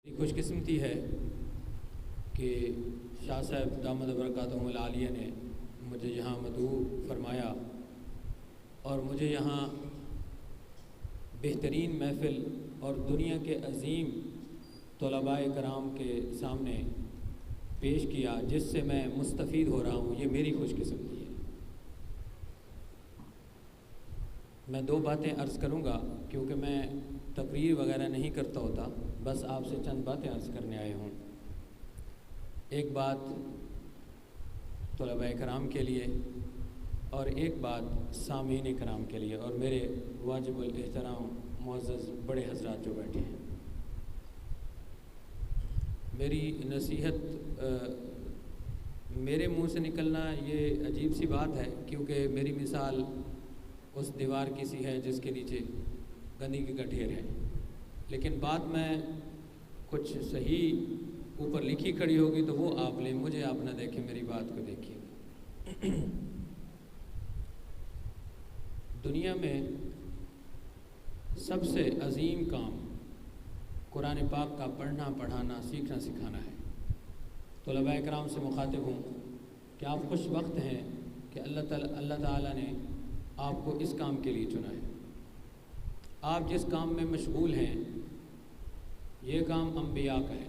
خوش قسمتی ہے کہ شاہ صاحب دامت برکاتہم العالیہ نے مجھے یہاں مدعو فرمایا اور مجھے یہاں بہترین محفل اور دنیا کے عظیم طلباء کرام کے سامنے پیش کیا، جس سے میں مستفید ہو رہا ہوں۔ یہ میری خوش قسمتی ہے۔ میں دو باتیں عرض کروں گا کیونکہ میں تقریر وغیرہ نہیں کرتا ہوتا، بس آپ سے چند باتیں عرض کرنے آئے ہوں۔ ایک بات طلباء کرام کے لیے اور ایک بات سامعین کرام کے لیے اور میرے واجب الاحترام معزز بڑے حضرات جو بیٹھے ہیں۔ میری نصیحت میرے منہ سے نکلنا یہ عجیب سی بات ہے، کیونکہ میری مثال اس دیوار کی سی ہے جس کے نیچے گندگی کا ڈھیر ہے، لیکن بات میں کچھ صحیح اوپر لکھی کھڑی ہوگی تو وہ آپ لیں، مجھے آپ نہ دیکھیں، میری بات کو دیکھیے۔ دنیا میں سب سے عظیم کام قرآن پاک کا پڑھنا، پڑھانا، سیکھنا، سکھانا ہے۔ طلباء کرام سے مخاطب ہوں کہ آپ خوش وقت ہیں کہ اللہ تعالیٰ نے آپ کو اس کام کے لیے چنا ہے۔ آپ جس کام میں مشغول ہیں یہ کام انبیاء کا ہے،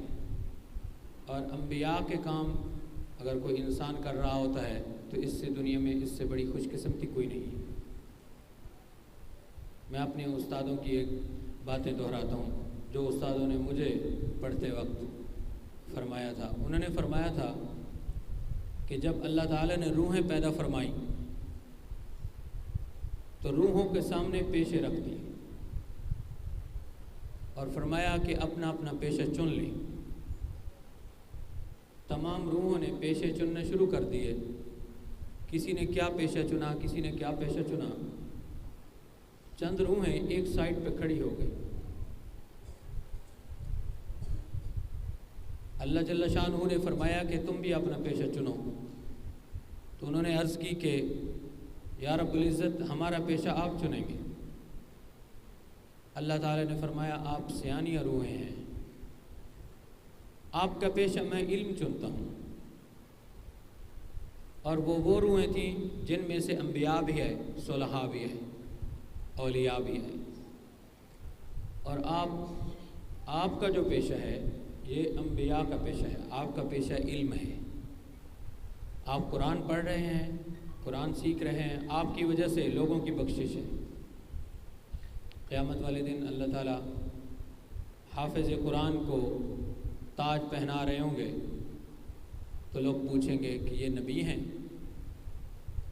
اور انبیاء کے کام اگر کوئی انسان کر رہا ہوتا ہے تو اس سے دنیا میں اس سے بڑی خوش قسمتی کوئی نہیں ہے۔ میں اپنے استادوں کی ایک باتیں دہراتا ہوں جو استادوں نے مجھے پڑھتے وقت فرمایا تھا۔ انہوں نے فرمایا تھا کہ جب اللہ تعالیٰ نے روحیں پیدا فرمائیں تو روحوں کے سامنے پیشے رکھ دی اور فرمایا کہ اپنا اپنا پیشہ چن لیں۔ تمام روحوں نے پیشے چننے شروع کر دیے، کسی نے کیا پیشہ چنا، کسی نے کیا پیشہ چنا۔ چند روحیں ایک سائٹ پہ کھڑی ہو گئی۔ اللہ جل شانہ نے فرمایا کہ تم بھی اپنا پیشہ چنو، تو انہوں نے عرض کی کہ یا رب العزت ہمارا پیشہ آپ چنیں گے۔ اللہ تعالیٰ نے فرمایا آپ سیانیہ روحیں ہیں، آپ کا پیشہ میں علم چنتا ہوں۔ اور وہ روحیں تھیں جن میں سے انبیاء بھی ہے، صلحاء بھی ہے، اولیاء بھی ہے۔ اور آپ کا جو پیشہ ہے یہ انبیاء کا پیشہ ہے، آپ کا پیشہ علم ہے۔ آپ قرآن پڑھ رہے ہیں، قرآن سیکھ رہے ہیں، آپ کی وجہ سے لوگوں کی بخشش ہے۔ قیامت والے دن اللہ تعالیٰ حافظ قرآن کو تاج پہنا رہے ہوں گے تو لوگ پوچھیں گے کہ یہ نبی ہیں،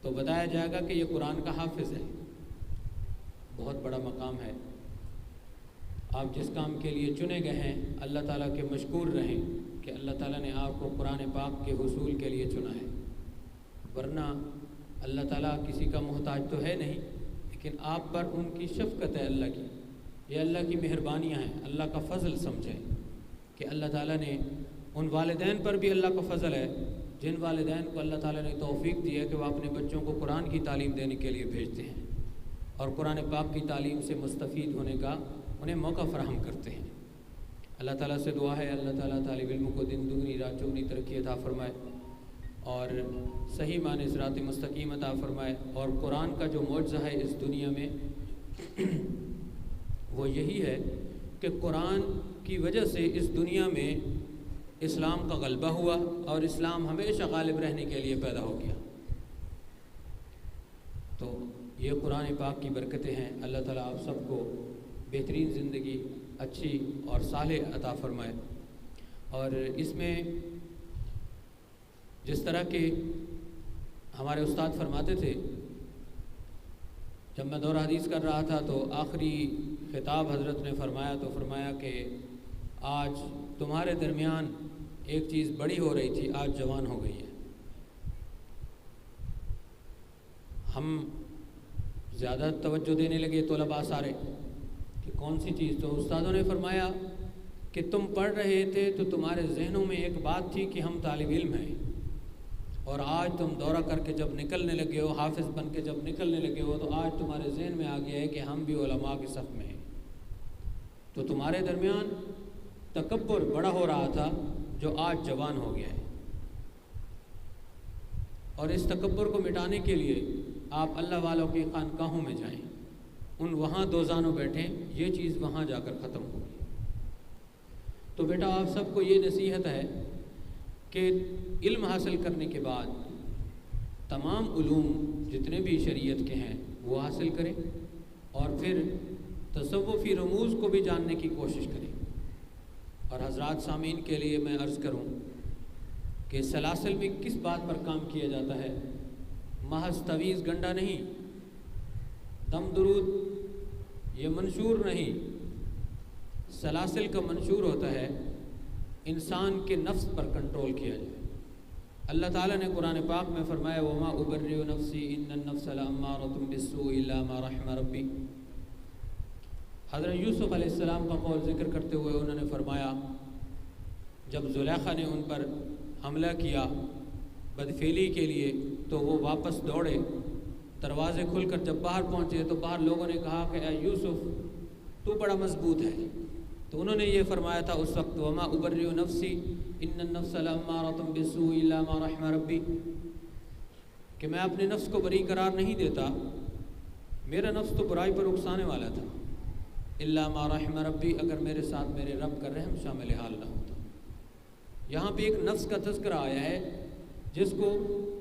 تو بتایا جائے گا کہ یہ قرآن کا حافظ ہے۔ بہت بڑا مقام ہے۔ آپ جس کام کے لیے چنے گئے ہیں اللہ تعالیٰ کے مشکور رہیں کہ اللہ تعالیٰ نے آپ کو قرآن پاک کے حصول کے لیے چنا ہے، ورنہ اللہ تعالیٰ کسی کا محتاج تو ہے نہیں، لیکن آپ پر ان کی شفقت ہے اللہ کی، یہ اللہ کی مہربانیاں ہیں، اللہ کا فضل سمجھیں کہ اللہ تعالیٰ نے ان والدین پر بھی اللہ کا فضل ہے جن والدین کو اللہ تعالیٰ نے توفیق دی ہے کہ وہ اپنے بچوں کو قرآن کی تعلیم دینے کے لیے بھیجتے ہیں اور قرآن پاک کی تعلیم سے مستفید ہونے کا انہیں موقع فراہم کرتے ہیں۔ اللہ تعالیٰ سے دعا ہے اللہ تعالیٰ طالب علم کو دن دگنی رات چوگنی ترقی عطا فرمائے اور صحیح معنی صراط مستقیم عطا فرمائے۔ اور قرآن کا جو معجزہ ہے اس دنیا میں وہ یہی ہے کہ قرآن کی وجہ سے اس دنیا میں اسلام کا غلبہ ہوا اور اسلام ہمیشہ غالب رہنے کے لیے پیدا ہو گیا۔ تو یہ قرآن پاک کی برکتیں ہیں۔ اللہ تعالیٰ آپ سب کو بہترین زندگی اچھی اور صالح عطا فرمائے۔ اور اس میں جس طرح کہ ہمارے استاد فرماتے تھے، جب میں دورہ حدیث کر رہا تھا تو آخری خطاب حضرت نے فرمایا تو فرمایا کہ آج تمہارے درمیان ایک چیز بڑی ہو رہی تھی، آج جوان ہو گئی ہے۔ ہم زیادہ توجہ دینے لگے طلباء سارے کہ کون سی چیز، تو استادوں نے فرمایا کہ تم پڑھ رہے تھے تو تمہارے ذہنوں میں ایک بات تھی کہ ہم طالب علم ہیں، اور آج تم دورہ کر کے جب نکلنے لگے ہو، حافظ بن کے جب نکلنے لگے ہو تو آج تمہارے ذہن میں آ گیا ہے کہ ہم بھی علماء کے صف میں ہیں۔ تو تمہارے درمیان تکبر بڑا ہو رہا تھا جو آج جوان ہو گیا ہے، اور اس تکبر کو مٹانے کے لیے آپ اللہ والوں کی خانقاہوں میں جائیں، ان وہاں دو زانوں بیٹھیں، یہ چیز وہاں جا کر ختم ہوگی۔ تو بیٹا آپ سب کو یہ نصیحت ہے کہ علم حاصل کرنے کے بعد تمام علوم جتنے بھی شریعت کے ہیں وہ حاصل کریں، اور پھر تصوفی رموز کو بھی جاننے کی کوشش کریں۔ اور حضرات سامعین کے لیے میں عرض کروں کہ سلاسل میں کس بات پر کام کیا جاتا ہے؟ محض تویز گنڈا نہیں، دم درود یہ منشور نہیں، سلاسل کا منشور ہوتا ہے انسان کے نفس پر کنٹرول کیا جائے۔ اللہ تعالیٰ نے قرآن پاک میں فرمایا وما ابرئ نفسی ان النفس لامارۃ بالسوء الا ما رحم ربی۔ حضرت یوسف علیہ السلام کا قول ذکر کرتے ہوئے انہوں نے فرمایا جب زلیخا نے ان پر حملہ کیا بدفعلی کے لیے تو وہ واپس دوڑے، دروازے کھل کر جب باہر پہنچے تو باہر لوگوں نے کہا کہ اے یوسف تو بڑا مضبوط ہے، تو انہوں نے یہ فرمایا تھا اس وقت وما ابرئ نفسی ان النفس لامارۃ بالسوء الا ما رحم ربی، کہ میں اپنے نفس کو بری قرار نہیں دیتا، میرا نفس تو برائی پر اکسانے والا تھا، الا ما رحم ربی، اگر میرے ساتھ میرے رب کا رحم شامل حال نہ ہوتا۔ یہاں پہ ایک نفس کا تذکرہ آیا ہے جس کو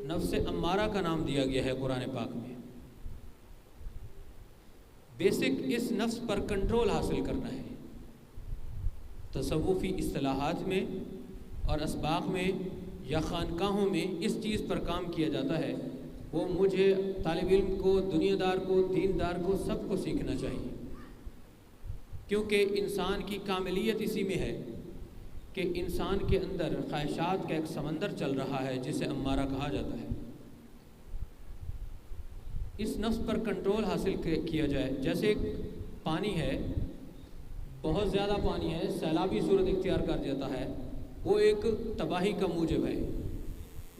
نفس امارہ کا نام دیا گیا ہے قرآن پاک میں۔ بیسک اس نفس پر کنٹرول حاصل کرنا ہے۔ تصوفی اصطلاحات میں اور اسباق میں یا خانقاہوں میں اس چیز پر کام کیا جاتا ہے، وہ مجھے طالب علم کو، دنیا دار کو، دیندار کو، سب کو سیکھنا چاہیے، کیونکہ انسان کی کاملیت اسی میں ہے کہ انسان کے اندر خواہشات کا ایک سمندر چل رہا ہے جسے امارہ کہا جاتا ہے۔ اس نفس پر کنٹرول حاصل کیا جائے، جیسے ایک پانی ہے، بہت زیادہ پانی ہے، سیلابی صورت اختیار کر جاتا ہے، وہ ایک تباہی کا موجب ہے،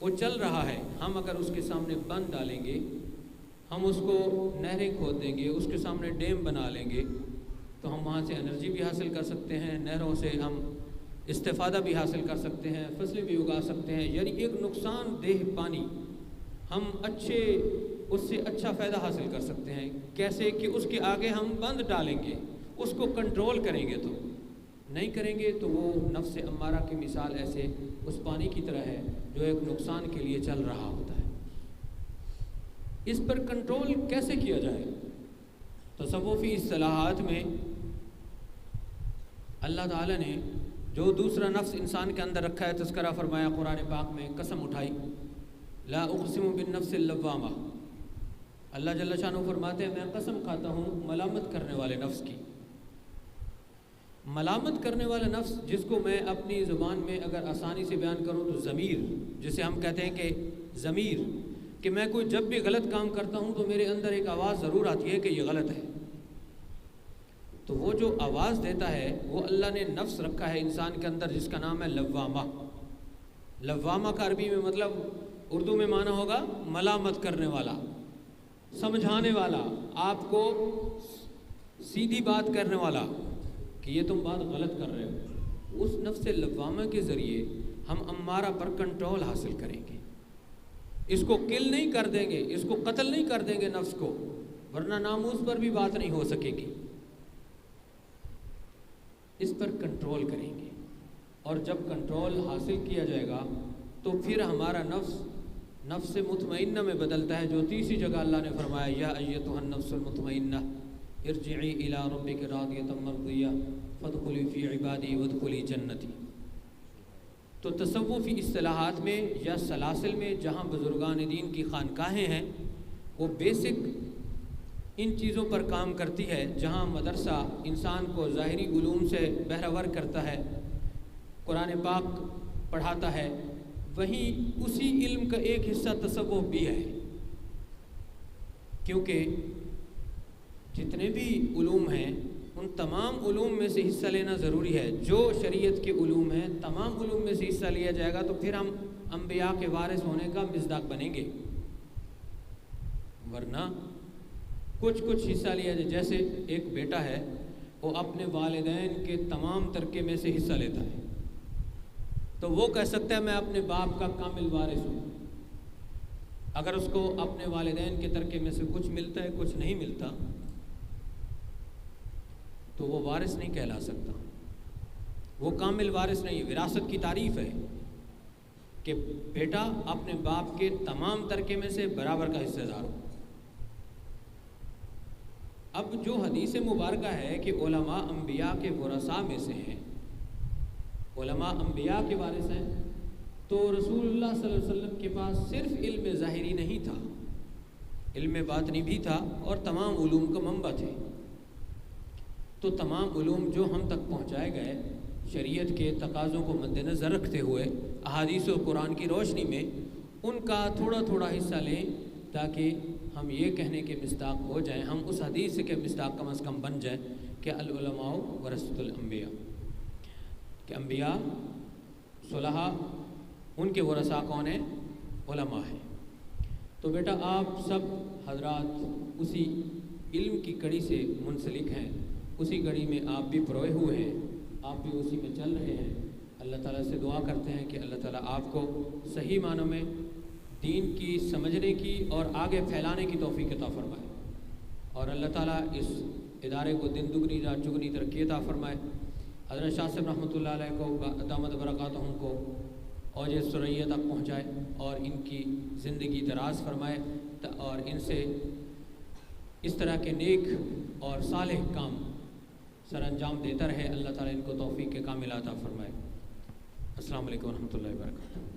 وہ چل رہا ہے، ہم اگر اس کے سامنے بند ڈالیں گے، ہم اس کو نہریں کھود دیں گے، اس کے سامنے ڈیم بنا لیں گے، تو ہم وہاں سے انرجی بھی حاصل کر سکتے ہیں، نہروں سے ہم استفادہ بھی حاصل کر سکتے ہیں، فصلیں بھی اگا سکتے ہیں، یعنی ایک نقصان دہ پانی ہم اس سے اچھا فائدہ حاصل کر سکتے ہیں۔ کیسے کہ اس کے آگے ہم بند ڈالیں گے، اس کو کنٹرول کریں گے، تو نہیں کریں گے تو وہ نفس امارہ کی مثال ایسے اس پانی کی طرح ہے جو ایک نقصان کے لیے چل رہا ہوتا ہے۔ اس پر کنٹرول کیسے کیا جائے؟ تصوفی اصطلاحات میں اللہ تعالیٰ نے جو دوسرا نفس انسان کے اندر رکھا ہے تذکرہ فرمایا قرآن پاک میں، قسم اٹھائی لا اقسم بالنفس اللوامہ، اللہ جل شانہ فرماتے ہیں میں قسم کھاتا ہوں ملامت کرنے والے نفس کی۔ ملامت کرنے والا نفس جس کو میں اپنی زبان میں اگر آسانی سے بیان کروں تو ضمیر، جسے ہم کہتے ہیں کہ ضمیر، کہ میں کوئی جب بھی غلط کام کرتا ہوں تو میرے اندر ایک آواز ضرور آتی ہے کہ یہ غلط ہے، تو وہ جو آواز دیتا ہے وہ اللہ نے نفس رکھا ہے انسان کے اندر جس کا نام ہے لوامہ۔ لوامہ کا عربی میں مطلب اردو میں معنی ہوگا ملامت کرنے والا، سمجھانے والا، آپ کو سیدھی بات کرنے والا کہ یہ تم بات غلط کر رہے ہو۔ اس نفس لوامہ کے ذریعے ہم امارہ پر کنٹرول حاصل کریں گے، اس کو کل نہیں کر دیں گے، اس کو قتل نہیں کر دیں گے نفس کو، ورنہ ناموس پر بھی بات نہیں ہو سکے گی۔ اس پر کنٹرول کریں گے، اور جب کنٹرول حاصل کیا جائے گا تو پھر ہمارا نفس مطمئنہ میں بدلتا ہے، جو تیسری جگہ اللہ نے فرمایا یا ایتھا النفس المطمئنہ ارجعی الی ربک راضیۃ مرضیہ فادخلی فی عبادی وادخلی جنتی۔ تو تصوفی اصطلاحات میں یا سلاسل میں جہاں بزرگان دین کی خانقاہیں ہیں وہ بیسک ان چیزوں پر کام کرتی ہے، جہاں مدرسہ انسان کو ظاہری علوم سے بہرور کرتا ہے، قرآن پاک پڑھاتا ہے، وہیں اسی علم کا ایک حصہ تصوف بھی ہے، کیونکہ جتنے بھی علوم ہیں ان تمام علوم میں سے حصہ لینا ضروری ہے۔ جو شریعت کے علوم ہیں تمام علوم میں سے حصہ لیا جائے گا تو پھر ہم انبیاء کے وارث ہونے کا مصداق بنیں گے، ورنہ کچھ حصہ لیا جائے۔ جیسے ایک بیٹا ہے وہ اپنے والدین کے تمام ترکے میں سے حصہ لیتا ہے، تو وہ کہہ سکتا ہے میں اپنے باپ کا کامل وارث ہوں۔ اگر اس کو اپنے والدین کے ترکے میں سے کچھ ملتا ہے، کچھ نہیں ملتا، تو وہ وارث نہیں کہلا سکتا، وہ کامل وارث نہیں۔ وراثت کی تعریف ہے کہ بیٹا اپنے باپ کے تمام ترکے میں سے برابر کا حصہ دار ہو۔ اب جو حدیث مبارکہ ہے کہ علماء انبیاء کے ورثاء میں سے ہیں، علماء انبیاء کے وارث ہیں، تو رسول اللہ صلی اللہ علیہ وسلم کے پاس صرف علم ظاہری نہیں تھا، علم باطنی بھی تھا، اور تمام علوم کا منبع تھے۔ تو تمام علوم جو ہم تک پہنچائے گئے شریعت کے تقاضوں کو مد نظر رکھتے ہوئے احادیث و قرآن کی روشنی میں، ان کا تھوڑا تھوڑا حصہ لیں تاکہ ہم یہ کہنے کے مصداق ہو جائیں، ہم اس حدیث کے مصداق کم از کم بن جائیں کہ العلماء ورثۃ الانبیاء، کہ انبیاء صلحاء ان کے ورثاء کون ہیں؟ علماء ہیں۔ تو بیٹا آپ سب حضرات اسی علم کی کڑی سے منسلک ہیں، اسی کڑی میں آپ بھی پروئے ہوئے ہیں، آپ بھی اسی میں چل رہے ہیں۔ اللہ تعالیٰ سے دعا کرتے ہیں کہ اللہ تعالیٰ آپ کو صحیح معنوں میں دین کی سمجھنے کی اور آگے پھیلانے کی توفیق عطا فرمائے، اور اللہ تعالیٰ اس ادارے کو دن دگنی رات چگنی ترقی عطا فرمائے۔ حضرت شاہ صاحب رحمۃ اللہ علیہ کو دامت برکاتہم کو اوج سریا تک پہنچائے اور ان کی زندگی دراز فرمائے، اور ان سے اس طرح کے نیک اور صالح کام سر انجام دیتا رہے۔ اللہ تعالیٰ ان کو توفیق کے کامل عطا فرمائے۔ السلام علیکم ورحمۃ اللہ وبرکاتہ۔